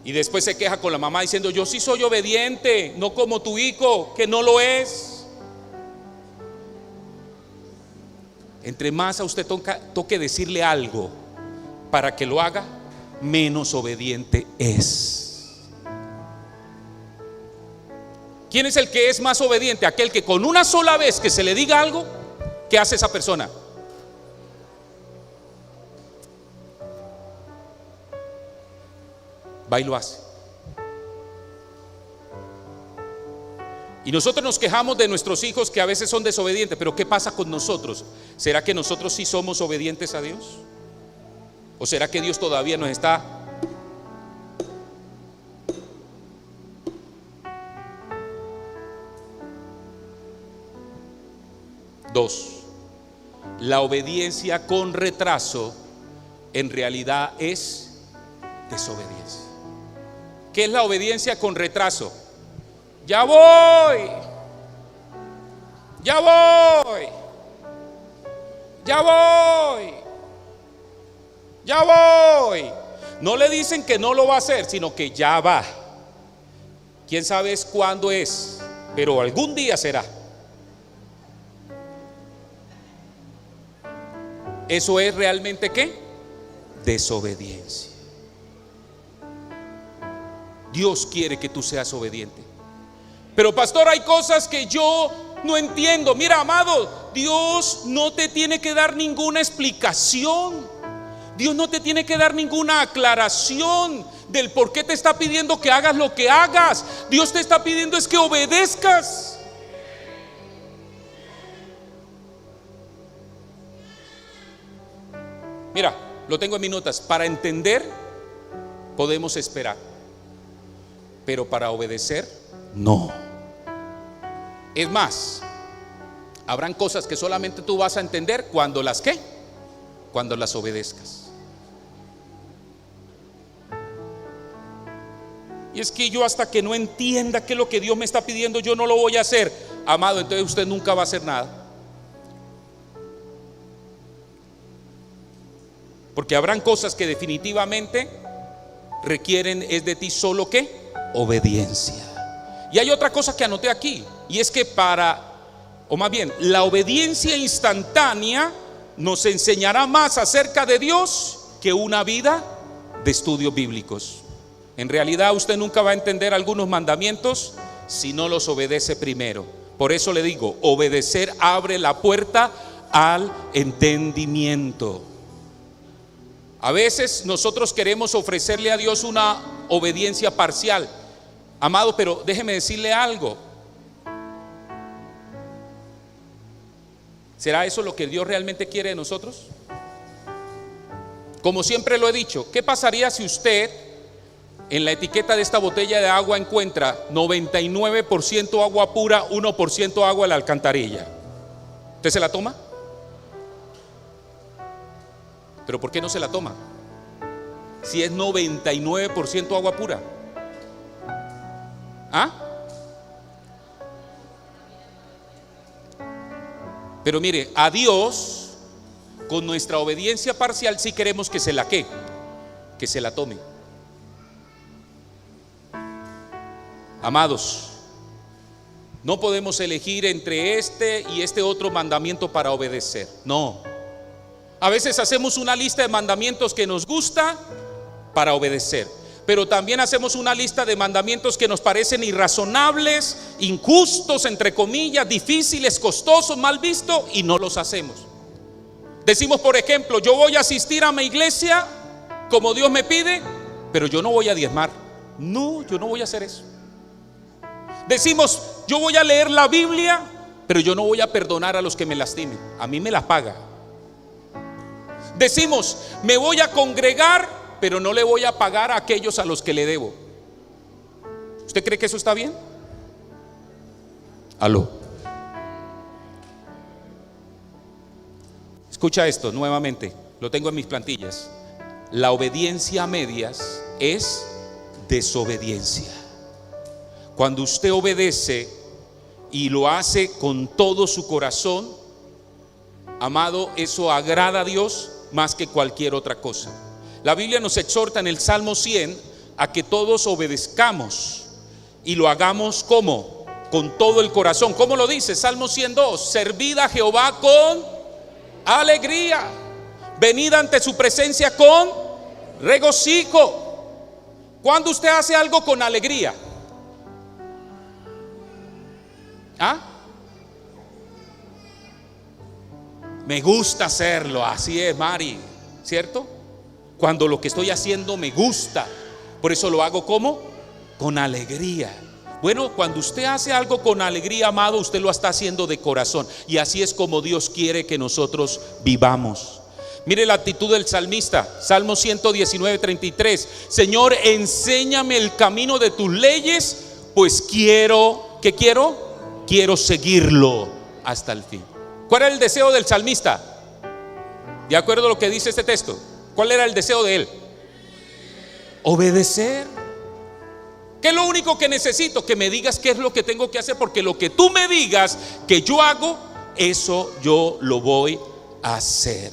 Y después se queja con la mamá diciendo, yo sí soy obediente, no como tu hijo, que no lo es. Entre más a usted toque decirle algo para que lo haga, menos obediente es. ¿Quién es el que es más obediente? Aquel que con una sola vez que se le diga algo, ¿qué hace esa persona? Va y lo hace. Y nosotros nos quejamos de nuestros hijos que a veces son desobedientes, pero ¿qué pasa con nosotros? ¿Será que nosotros sí somos obedientes a Dios? ¿O será que Dios todavía nos está? Dos, la obediencia con retraso en realidad es desobediencia. ¿Qué es la obediencia con retraso? Ya voy. Ya voy. Ya voy. Ya voy. No le dicen que no lo va a hacer, sino que ya va. ¿Quién sabe cuándo es? Pero algún día será. ¿Eso es realmente qué? Desobediencia. Dios quiere que tú seas obediente. Pero pastor, hay cosas que yo no entiendo. Mira, amado, Dios no te tiene que dar ninguna explicación. Dios no te tiene que dar ninguna aclaración del por qué te está pidiendo que hagas lo que hagas. Dios te está pidiendo es que obedezcas. Mira, lo tengo en mis notas. Para entender podemos esperar, pero para obedecer no. Es más, habrán cosas que solamente tú vas a entender cuando las ¿qué? Cuando las obedezcas. Y es que yo hasta que no entienda qué es lo que Dios me está pidiendo, yo no lo voy a hacer. Amado, entonces usted nunca va a hacer nada. Porque habrán cosas que definitivamente requieren es de ti solo ¿qué? Obediencia. Y hay otra cosa que anoté aquí, y es que la obediencia instantánea nos enseñará más acerca de Dios que una vida de estudios bíblicos. En realidad usted nunca va a entender algunos mandamientos si no los obedece primero. Por eso le digo, obedecer abre la puerta al entendimiento. A veces nosotros queremos ofrecerle a Dios una obediencia parcial. Amado, pero déjeme decirle algo. ¿Será eso lo que Dios realmente quiere de nosotros? Como siempre lo he dicho, ¿qué pasaría si usted en la etiqueta de esta botella de agua encuentra 99% agua pura, 1% agua de la alcantarilla? ¿Usted se la toma? ¿Pero por qué no se la toma? Si es 99% agua pura. ¿Ah? Pero mire, a Dios, con nuestra obediencia parcial, sí queremos que se la ¿qué? Que se la tome. Amados, no podemos elegir entre este y este otro mandamiento para obedecer. No. A veces hacemos una lista de mandamientos que nos gusta para obedecer, pero también hacemos una lista de mandamientos que nos parecen irrazonables, injustos, entre comillas, difíciles, costosos, mal vistos, y no los hacemos. Decimos, por ejemplo, yo voy a asistir a mi iglesia como Dios me pide, pero yo no voy a diezmar. No, yo no voy a hacer eso. Decimos, yo voy a leer la Biblia, pero yo no voy a perdonar a los que me lastimen. A mí me la paga. Decimos, me voy a congregar, pero no le voy a pagar a aquellos a los que le debo. ¿Usted cree que eso está bien? Aló. Escucha esto nuevamente, lo tengo en mis plantillas. La obediencia a medias es desobediencia. Cuando usted obedece y lo hace con todo su corazón, amado, eso agrada a Dios más que cualquier otra cosa. La Biblia nos exhorta en el Salmo 100 a que todos obedezcamos y lo hagamos ¿cómo? Con todo el corazón. ¿Cómo lo dice? Salmo 102: servid a Jehová con alegría, venid ante su presencia con regocijo. ¿Cuándo usted hace algo con alegría? ¿Ah? Me gusta hacerlo, así es, Mari, ¿cierto? Cuando lo que estoy haciendo me gusta, por eso lo hago ¿cómo? Con alegría. Bueno, cuando usted hace algo con alegría, amado, usted lo está haciendo de corazón, y así es como Dios quiere que nosotros vivamos. Mire la actitud del salmista, Salmo 119:33: Señor, enséñame el camino de tus leyes, pues quiero, ¿qué quiero? Quiero seguirlo hasta el fin. ¿Cuál era el deseo del salmista? De acuerdo a lo que dice este texto, ¿cuál era el deseo de él? Obedecer. ¿Qué es lo único que necesito? Que me digas qué es lo que tengo que hacer, porque lo que tú me digas que yo hago, eso yo lo voy a hacer.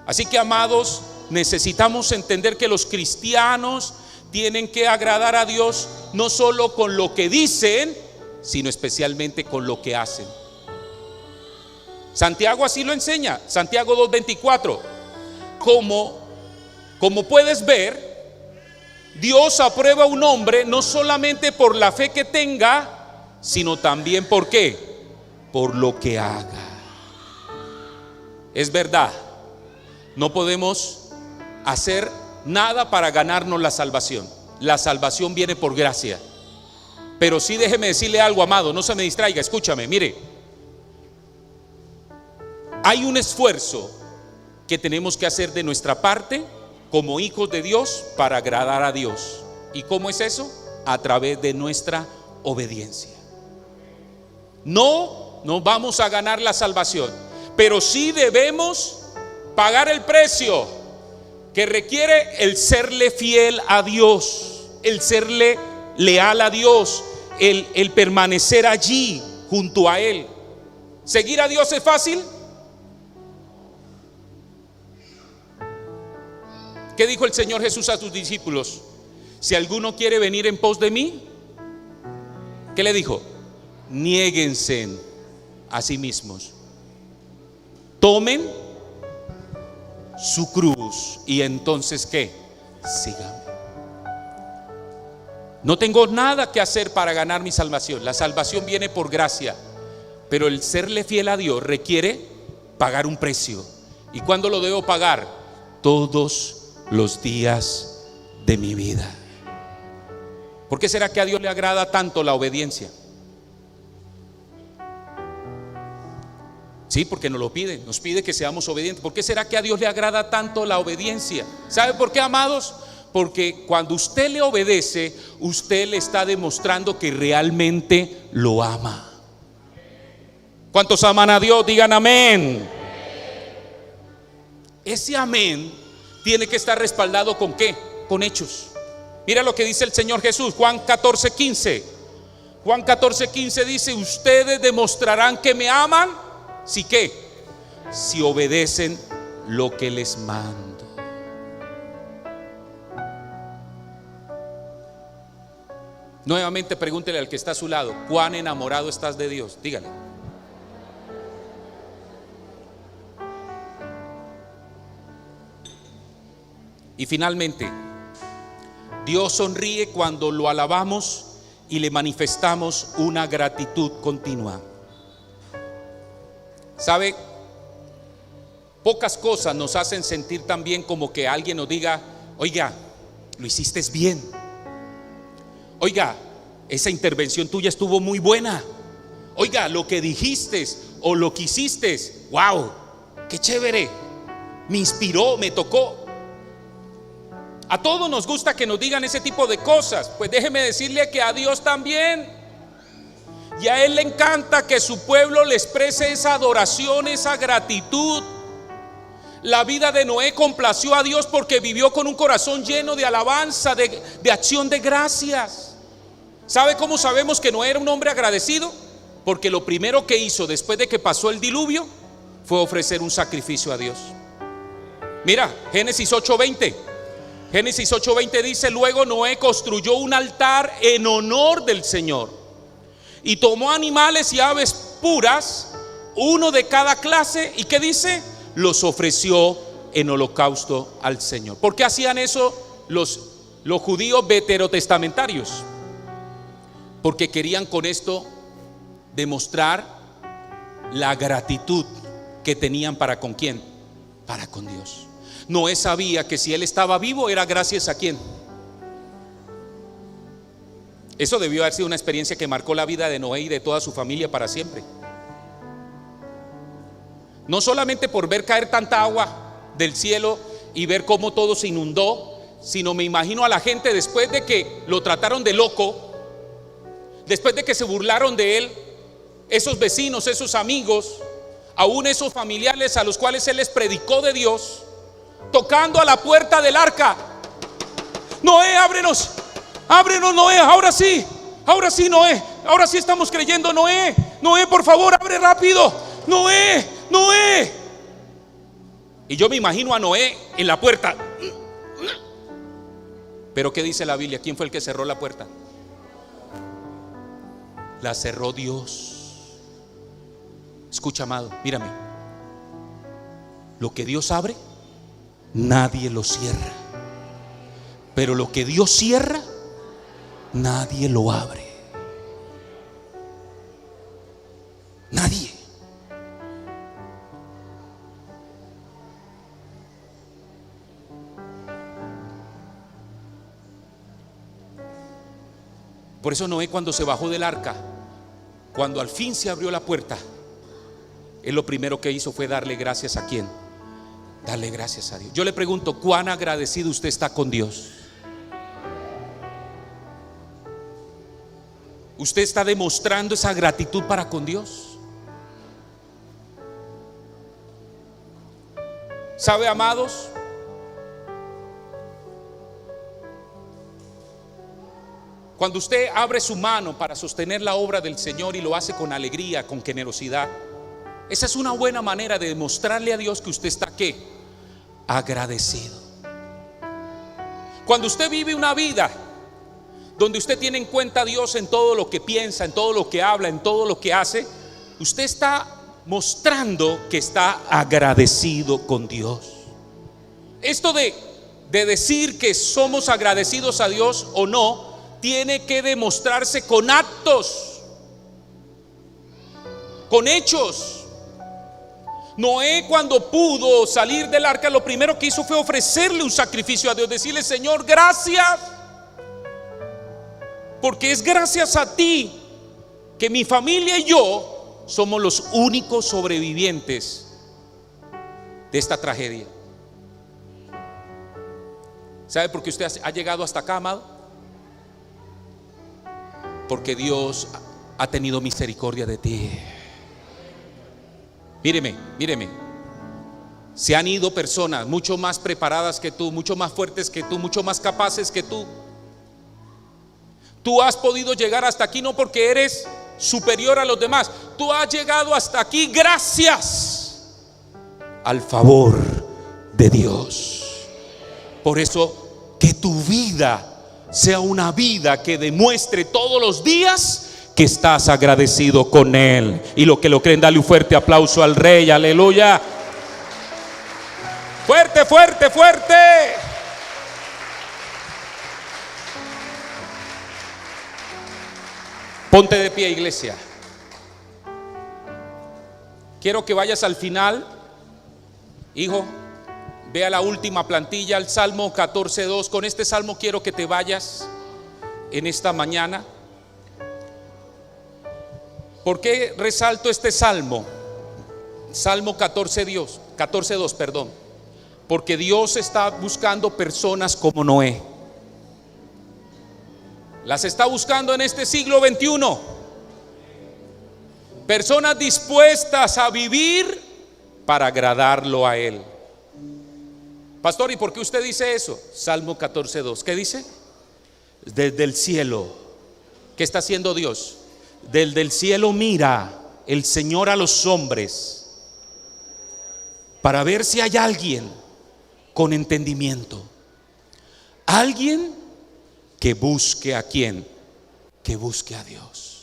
Así que, amados, necesitamos entender que los cristianos tienen que agradar a Dios no solo con lo que dicen, sino especialmente con lo que hacen. Santiago así lo enseña, Santiago 2:24. Como puedes ver, Dios aprueba a un hombre no solamente por la fe que tenga, sino también ¿por qué? Por lo que haga. Es verdad, no podemos hacer nada para ganarnos la salvación. La salvación viene por gracia. Pero sí, déjeme decirle algo, amado, no se me distraiga, escúchame, mire. Hay un esfuerzo que tenemos que hacer de nuestra parte como hijos de Dios para agradar a Dios. ¿Y cómo es eso? A través de nuestra obediencia. No nos vamos a ganar la salvación, pero sí debemos pagar el precio que requiere el serle fiel a Dios, el serle leal a Dios, el permanecer allí junto a Él. ¿Seguir a Dios es fácil? ¿Qué dijo el Señor Jesús a sus discípulos? Si alguno quiere venir en pos de mí, ¿qué le dijo? Niéguense a sí mismos, tomen su cruz y entonces ¿qué? Síganme. No tengo nada que hacer para ganar mi salvación. La salvación viene por gracia, pero el serle fiel a Dios requiere pagar un precio. ¿Y cuándo lo debo pagar? Todos los días de mi vida. ¿Por qué será que a Dios le agrada tanto la obediencia? Sí, porque nos lo pide, nos pide que seamos obedientes. ¿Por qué será que a Dios le agrada tanto la obediencia? ¿Sabe por qué, amados? Porque cuando usted le obedece, usted le está demostrando que realmente lo ama. ¿Cuántos aman a Dios? Digan amén. Ese amén tiene que estar respaldado ¿con qué? Con hechos. Mira lo que dice el Señor Jesús, Juan 14:15. Juan 14:15 dice: ustedes demostrarán que me aman, ¿si qué? Si obedecen lo que les mando. Nuevamente pregúntele al que está a su lado: ¿cuán enamorado estás de Dios? Dígale. Y finalmente, Dios sonríe cuando lo alabamos y le manifestamos una gratitud continua. ¿Sabe? Pocas cosas nos hacen sentir tan bien como que alguien nos diga: oiga, lo hiciste bien. Oiga, esa intervención tuya estuvo muy buena. Oiga, lo que dijiste o lo que hiciste, wow, qué chévere, me inspiró, me tocó. A todos nos gusta que nos digan ese tipo de cosas. Pues déjeme decirle que a Dios también. Y a Él le encanta que su pueblo le exprese esa adoración, esa gratitud. La vida de Noé complació a Dios porque vivió con un corazón lleno de alabanza, de acción de gracias. ¿Sabe cómo sabemos que Noé era un hombre agradecido? Porque lo primero que hizo después de que pasó el diluvio fue ofrecer un sacrificio a Dios. Mira, Génesis 8:20. Génesis 8:20 dice: luego Noé construyó un altar en honor del Señor y tomó animales y aves puras, uno de cada clase, y ¿qué dice? Los ofreció en holocausto al Señor. ¿Por qué hacían eso los judíos veterotestamentarios? Porque querían con esto demostrar la gratitud que tenían para ¿con quién? Para con Dios. Noé sabía que si él estaba vivo era gracias a quién. Eso debió haber sido una experiencia que marcó la vida de Noé y de toda su familia para siempre. No solamente por ver caer tanta agua del cielo y ver cómo todo se inundó, sino me imagino a la gente después de que lo trataron de loco, después de que se burlaron de él, esos vecinos, esos amigos, aún esos familiares a los cuales él les predicó de Dios, tocando a la puerta del arca: Noé, ábrenos, Ábrenos, Noé, ahora sí, Noé, ahora sí estamos creyendo. Noé, por favor, abre rápido. Noé. Y yo me imagino a Noé en la puerta. Pero ¿qué dice la Biblia? ¿Quién fue el que cerró la puerta? La cerró Dios. Escucha, amado, mírame. Lo que Dios abre, nadie lo cierra. Pero lo que Dios cierra, nadie lo abre. Nadie. Por eso Noé, cuando se bajó del arca, cuando al fin se abrió la puerta, él lo primero que hizo fue darle gracias a ¿quién? Darle gracias a Dios. Yo le pregunto, ¿cuán agradecido usted está con Dios? ¿Usted está demostrando esa gratitud para con Dios? ¿Sabe, amados? Cuando usted abre su mano para sostener la obra del Señor y lo hace con alegría, con generosidad, esa es una buena manera de demostrarle a Dios que usted está ¿qué? Agradecido. Cuando usted vive una vida donde usted tiene en cuenta a Dios en todo lo que piensa, en todo lo que habla, en todo lo que hace, usted está mostrando que está agradecido con Dios. Esto de decir que somos agradecidos a Dios o no, tiene que demostrarse con actos, con hechos. Noé, cuando pudo salir del arca, lo primero que hizo fue ofrecerle un sacrificio a Dios, decirle: Señor, gracias, porque es gracias a ti que mi familia y yo somos los únicos sobrevivientes de esta tragedia. ¿Sabe por qué usted ha llegado hasta acá, amado? Porque Dios ha tenido misericordia de ti. Míreme. Se han ido personas mucho más preparadas que tú, mucho más fuertes que tú, mucho más capaces que tú. Tú has podido llegar hasta aquí no porque eres superior a los demás. Tú has llegado hasta aquí gracias al favor de Dios. Por eso, que tu vida sea una vida que demuestre todos los días que estás agradecido con Él. Y lo que lo creen, dale un fuerte aplauso al Rey. Aleluya. Fuerte. Ponte de pie, iglesia. Quiero que vayas al final, hijo. Vea la última plantilla, el Salmo 14:2. Con este salmo quiero que te vayas en esta mañana. ¿Por qué resalto este salmo? Salmo 14:2, perdón. Porque Dios está buscando personas como Noé. Las está buscando en este siglo XXI. Personas dispuestas a vivir para agradarlo a Él. Pastor, ¿y por qué usted dice eso? Salmo 14:2. ¿Qué dice? Desde el cielo. ¿Qué está haciendo Dios? Desde el cielo mira el Señor a los hombres para ver si hay alguien con entendimiento. Alguien que busque a ¿quién? Que busque a Dios.